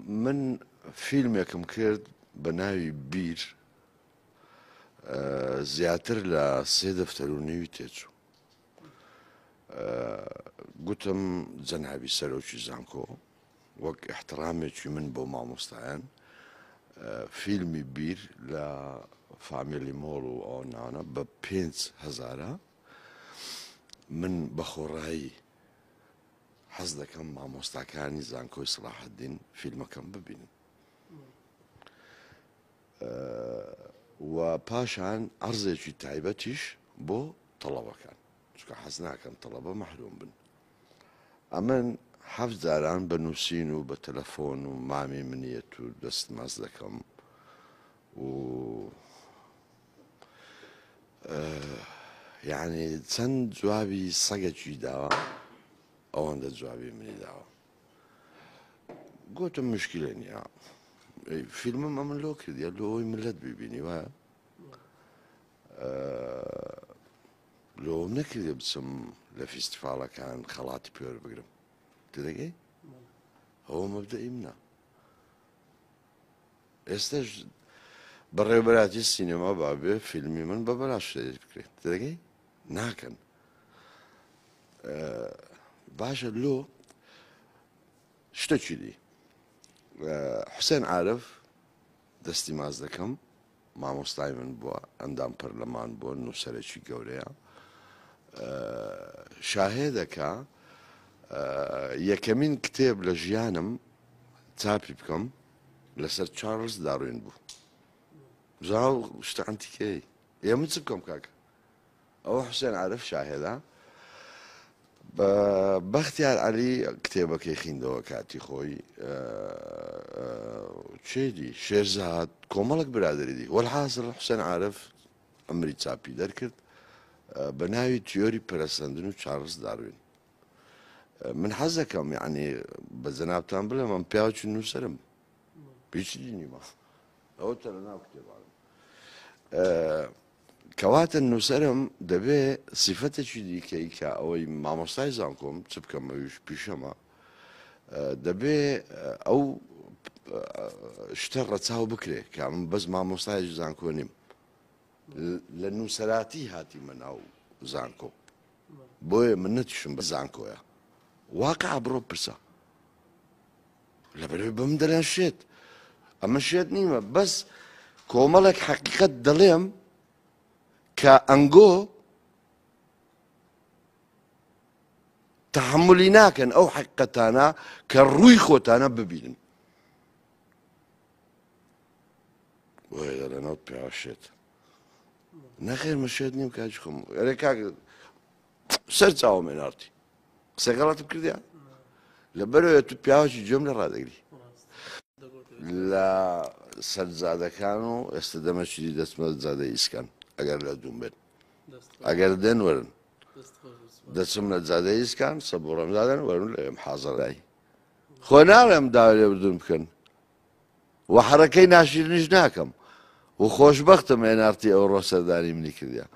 من فیلمێکم کرد بە ناوی بیر زیاتر لە 3 دەفتەر و نێوی تێچوو. گوتم جەنابی سەرۆکی زانکۆ وەک احترامێکی من بۆ مامۆستایان فیلمی بیر لە فامیلی مۆڵ و ئەو نانە بە 5,000 من بە خۆڕایی حەز دەکەم مامۆستاکانی زانکۆی سڵاحەدین فیلمەکەم ببینن. و پاشان عەرزێکی تایبەتیش بۆ تەڵەبەکان، چونکە حەز ناکەم تەڵەبە مەحروم بن. ئەمن 7 جاران بە نووسین و بە تەلەفۆن و مامی منیەت و دەست ماز دەکەم و یعنی چەند جوابی سەگێکی داوە ئەوەندە جوابی منی داوە. گوتم مشکلە نییە، فیلمم ئەمن لۆ کردیە لۆی ملەت ببینی وایە لۆم نەکردێ بچم لە فیستیڤالەکان خەڵاتی پێوە بگرم تێدەگەی ئەوە مەبدەئی منە. ئێستاش بەڕێوەبەراتی سینەما بابێ فیلمی من بە بەلاش بکرێت تێدەگەی ناکەن. باشە لۆ شتێکی دی حوسێن عارف دەستی ماز دەکەم مامۆستای من بووە ئەندام پەرلەمان بۆ نووسەرێکی گەورەیە شاهێدەکە یەکەمین کتێب لە ژیانم چاپی بکەم لەسەر چارلز داروین بوو. زاو شتە ئەنتیکەی ئێمە چ بکەم کاکە ئەوە حوسێن عارف شاهێدە. بەختیار عەلی کتێبەکەی خوێندەوە کاتی خۆی چێدی شێرزاد کۆمەڵک برادری دی وەلحاصل حوسێن عارف ئەمری چاپی دەرکرد بە ناوی تیۆری پەرەسەندن و چارلز داروین. من حەز دەکەم یعنی بە جەنابتان بڵێم ئەم پیاوەکی نووسەرم هیچی نیمە ئەوە تە لە ناو کتێبانم. کەواتە نووسەرم دەبێ سیفەتێکی دیکەی کە ئەوەی مامۆستای زانکۆم چ بکەم ئەویش پیشەمە دەبێ ئەو شتە ڕەچاو بکرێ کە من بەس مامۆستای زانکۆ نیم لە نووسەراتی هاتیمە ناو زانکۆ بۆیە من نەتیشم بە زانکۆیە واقع بڕۆ پرسە لەبەرەوەی بە من دەڵێن شێت ئەمە شێت نیمە بەس کۆمەڵێک حەقیقەت دەڵێم کە ئەنگۆ تەحملی ناکەن ئەو حەقیقەتانە کە ڕووی خۆتانە ببینن. وای دەڵێنەوە پیاوە شێت نەخێر من شێت نیم کاچ خۆم ئەرێ کاکە سەر چاوە مێنارتی قسە غەڵەتم کردیان لەبەرەوەی تو پیاوەکی گوێم لە ڕادەگری لە سەرجادەکان و ئێستا دەمەچی دەستمە جادەی ئیسکان ئەگەر لە دووم بێت ئەگەر دێن وەرن دەچم لە جادەی ئیسکان سەبوو ڕەمزادەن وەرن لە ئێم حازەڕایی خۆ ناڵێم داوا لێ بردون بکەن و حەرەکەی ناشرینیش ناکەم و خۆشبەختم هێنارتی ئەو ڕۆ سەردانی منی کردیان.